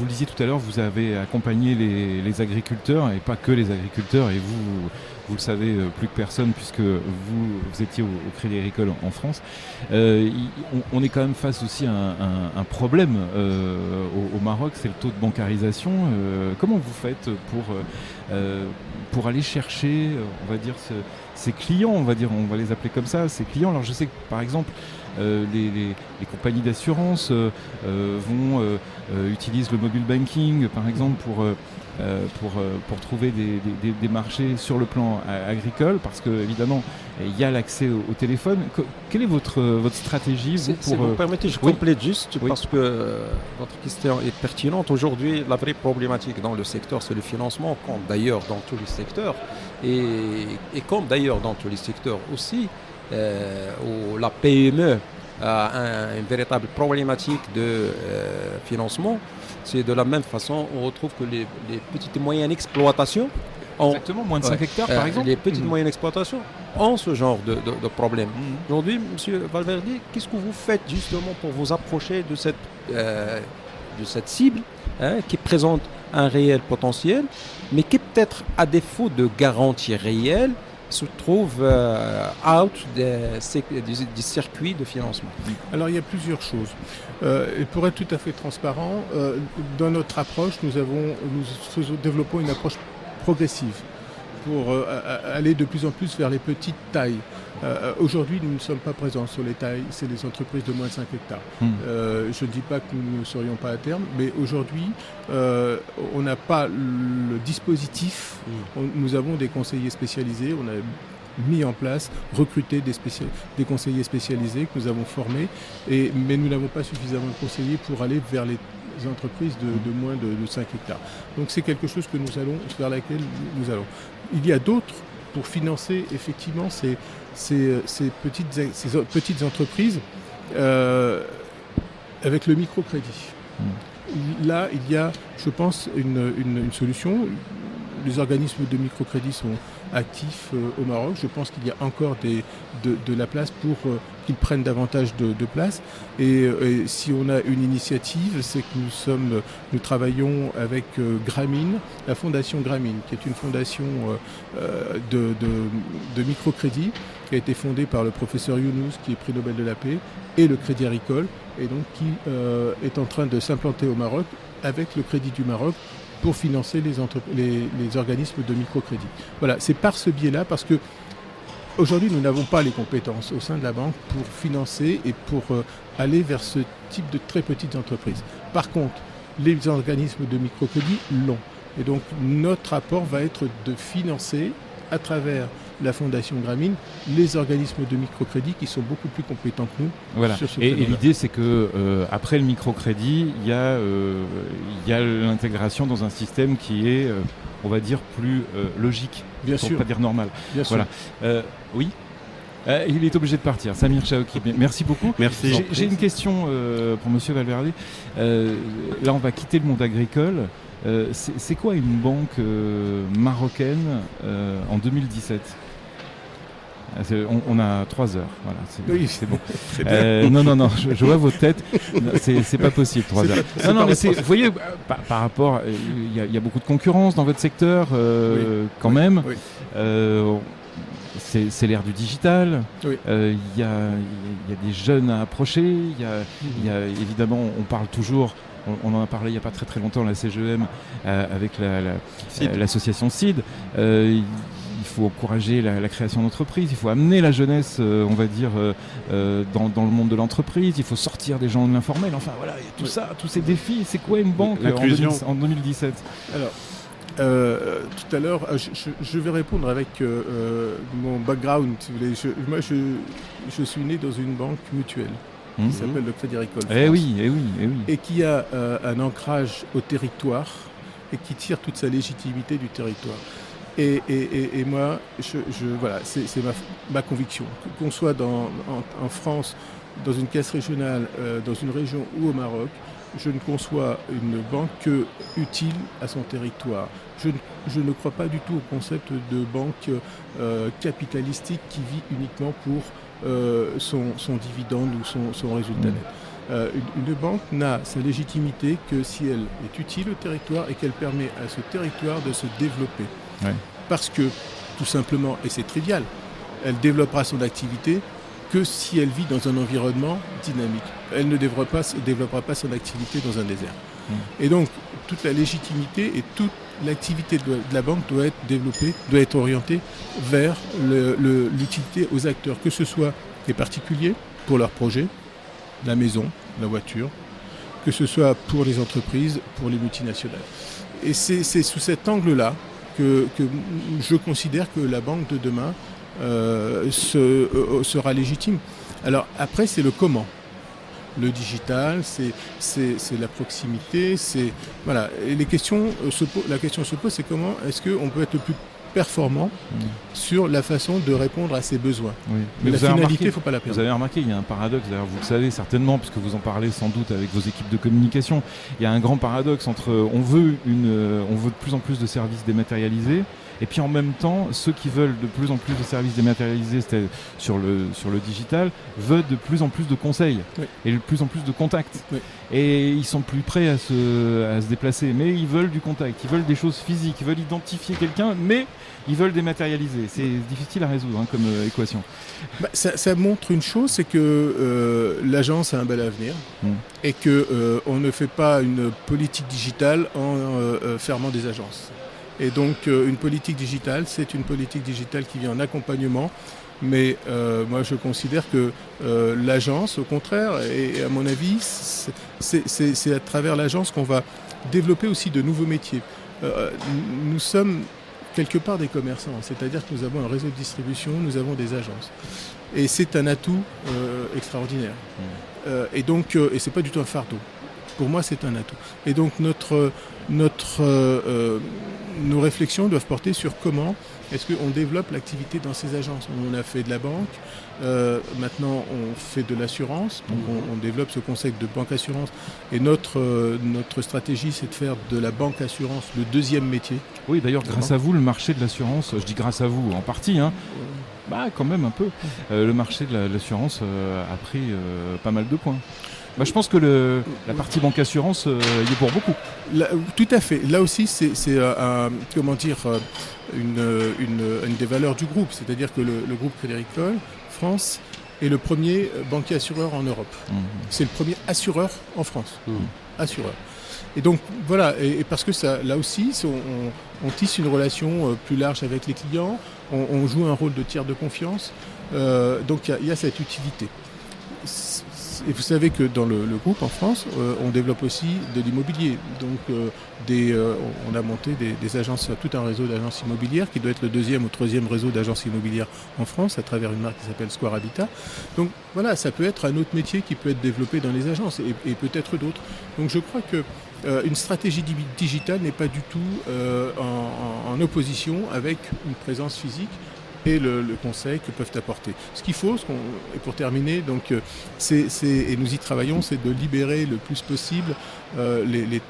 Vous le disiez tout à l'heure, vous avez accompagné les agriculteurs, et pas que les agriculteurs, et vous le savez plus que personne, puisque vous étiez au Crédit Agricole en France. On est quand même face aussi à un problème au Maroc, c'est le taux de bancarisation. Comment vous faites pour aller chercher, on va dire, ces clients, on va les appeler comme ça, ces clients? Alors je sais que par exemple, les compagnies d'assurance utilisent le mobile banking, par exemple, pour trouver des marchés sur le plan agricole, parce que évidemment il y a l'accès au téléphone. Quelle est votre stratégie Si vous me permettez, je complète juste parce que votre question est pertinente. Aujourd'hui, la vraie problématique dans le secteur, c'est le financement, comme d'ailleurs dans tous les secteurs, et comme d'ailleurs dans tous les secteurs aussi, où la PME a une véritable problématique de financement. C'est de la même façon, on retrouve que les petites et moyennes exploitations exactement, moins de 5 hectares par exemple. Les petites et moyennes exploitations ont ce genre de problème. Aujourd'hui, M. Valverde, qu'est-ce que vous faites justement pour vous approcher de cette cible qui présente un réel potentiel, mais qui peut-être, à défaut de garantie réelle, se trouve out des circuits de financement? Alors il y a plusieurs choses. Et pour être tout à fait transparent, dans notre approche, nous développons une approche progressive pour aller de plus en plus vers les petites tailles. Aujourd'hui, nous ne sommes pas présents sur les tailles, c'est les entreprises de moins de 5 hectares. Je ne dis pas que nous ne serions pas à terme, mais aujourd'hui, on n'a pas le dispositif. Nous avons des conseillers spécialisés, on a mis en place, recruté des conseillers spécialisés que nous avons formés, mais nous n'avons pas suffisamment de conseillers pour aller vers les entreprises de moins de 5 hectares. Donc c'est quelque chose vers laquelle nous allons. Il y a d'autres pour financer effectivement ces petites entreprises avec le microcrédit. Là, il y a, je pense, une solution. Les organismes de microcrédit sont actifs au Maroc. Je pense qu'il y a encore de la place pour qu'ils prennent davantage de place. Et si on a une initiative, c'est que nous travaillons avec Grameen, la fondation Grameen, qui est une fondation de microcrédit, qui a été fondée par le professeur Younous, qui est prix Nobel de la paix, et le Crédit Agricole, et donc qui est en train de s'implanter au Maroc avec le Crédit du Maroc pour financer les organismes de microcrédit. Voilà, c'est par ce biais-là, parce que aujourd'hui, nous n'avons pas les compétences au sein de la banque pour financer et pour aller vers ce type de très petites entreprises. Par contre, les organismes de microcrédit l'ont. Et donc, notre apport va être de financer, à travers la Fondation Grameen, les organismes de microcrédit qui sont beaucoup plus compétents que nous. Voilà. Sur ce et l'idée, c'est que après le microcrédit, il y a l'intégration dans un système qui est, on va dire, plus logique. Bien pour sûr. Pas dire normal. Bien voilà. Oui. Il est obligé de partir. Samir Chaouki, merci beaucoup. Merci. J'ai une question pour Monsieur Valverde. Là, on va quitter le monde agricole. C'est quoi une banque marocaine en 2017? On a 3 heures. Voilà, c'est bon. Non, je vois vos têtes. C'est pas possible, 3 heures. Non, mais vous voyez, par rapport, il y a beaucoup de concurrence dans votre secteur, quand même. Oui. C'est l'ère du digital. Oui. Il y a des jeunes à approcher. Il y a évidemment, on parle toujours. On en a parlé il n'y a pas très très longtemps, la CGEM, avec l'association CID. Il faut encourager la création d'entreprises, il faut amener la jeunesse, on va dire, dans le monde de l'entreprise, il faut sortir des gens de l'informel. Enfin voilà, il y a tout ça, tous ces défis. C'est quoi une banque en 2017? Alors, tout à l'heure, je vais répondre avec mon background, si vous voulez. Moi, je suis né dans une banque mutuelle qui s'appelle le Crédit Agricole France, oui. Et qui a un ancrage au territoire et qui tire toute sa légitimité du territoire. Et moi, voilà, c'est ma conviction. Qu'on soit en France, dans une caisse régionale, dans une région ou au Maroc, je ne conçois une banque que utile à son territoire. Je ne crois pas du tout au concept de banque capitalistique qui vit uniquement pour son dividende ou son résultat net. Une banque n'a sa légitimité que si elle est utile au territoire et qu'elle permet à ce territoire de se développer. Ouais. Parce que, tout simplement, et c'est trivial, elle développera son activité que si elle vit dans un environnement dynamique. Elle ne développera pas son activité dans un désert. Et donc, toute la légitimité et toute l'activité de la banque doit être développée, doit être orientée vers l'utilité aux acteurs, que ce soit les particuliers pour leurs projets, la maison, la voiture, que ce soit pour les entreprises, pour les multinationales. Et c'est sous cet angle-là que je considère que la banque de demain sera légitime. Alors après, c'est le comment. Le digital, c'est la proximité, voilà. Et la question se pose, c'est comment est-ce qu'on peut être le plus performant sur la façon de répondre à ses besoins. Oui. Mais la finalité, il ne faut pas la perdre. Vous avez remarqué, il y a un paradoxe, d'ailleurs vous le savez certainement, puisque vous en parlez sans doute avec vos équipes de communication, il y a un grand paradoxe entre on veut de plus en plus de services dématérialisés, et puis en même temps, ceux qui veulent de plus en plus de services dématérialisés sur le digital, veulent de plus en plus de conseils et de plus en plus de contacts. Oui. Et ils sont plus prêts à se déplacer, mais ils veulent du contact, ils veulent des choses physiques, ils veulent identifier quelqu'un, mais ils veulent dématérialiser. C'est difficile à résoudre comme équation. Ça montre une chose, c'est que l'agence a un bel avenir et qu'on ne fait pas une politique digitale en fermant des agences. Et donc une politique digitale, c'est une politique digitale qui vient en accompagnement. Mais moi je considère que l'agence, au contraire, et à mon avis, c'est à travers l'agence qu'on va développer aussi de nouveaux métiers. Nous sommes quelque part des commerçants, c'est-à-dire que nous avons un réseau de distribution, nous avons des agences. Et c'est un atout extraordinaire. Et donc, et c'est pas du tout un fardeau. Pour moi, c'est un atout. Et donc nos réflexions doivent porter sur comment est-ce qu'on développe l'activité dans ces agences. On a fait de la banque, maintenant on fait de l'assurance, donc on développe ce concept de banque-assurance. Et notre stratégie, c'est de faire de la banque-assurance le deuxième métier. Oui, d'ailleurs, grâce à vous, le marché de l'assurance, je dis grâce à vous en partie, quand même un peu, le marché de l'assurance a pris pas mal de points. Je pense que la partie banque assurance y est pour beaucoup. Tout à fait. Là aussi, c'est une des valeurs du groupe. C'est-à-dire que le groupe Crédit Agricole France est le premier banquier assureur en Europe. C'est le premier assureur en France. Assureur. Et donc voilà, et parce que là aussi, on tisse une relation plus large avec les clients, on joue un rôle de tiers de confiance. Donc il y a cette utilité. Et vous savez que dans le groupe en France, on développe aussi de l'immobilier. Donc on a monté des agences, tout un réseau d'agences immobilières qui doit être le deuxième ou troisième réseau d'agences immobilières en France à travers une marque qui s'appelle Square Habitat. Donc voilà, ça peut être un autre métier qui peut être développé dans les agences et peut-être d'autres. Donc je crois que une stratégie digitale n'est pas du tout en opposition avec une présence physique et le conseil que peuvent apporter. Ce qu'il faut, et pour terminer, donc, et nous y travaillons, c'est de libérer le plus possible les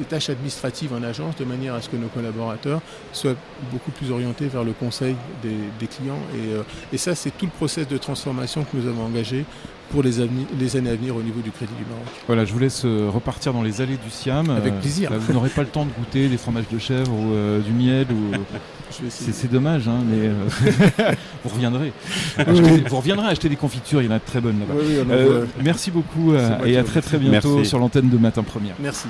tâches administratives en agence de manière à ce que nos collaborateurs soient beaucoup plus orientés vers le conseil des clients. Et ça, c'est tout le process de transformation que nous avons engagé pour les années à venir au niveau du Crédit du Maroc. Voilà, je vous laisse repartir dans les allées du Siam. Avec plaisir. Là, vous n'aurez pas le temps de goûter des fromages de chèvre ou du miel. C'est dommage, mais vous reviendrez. Vous reviendrez acheter des confitures, il y en a de très bonnes là-bas. Oui, merci beaucoup et à très bientôt sur l'antenne de Matin Première. Merci.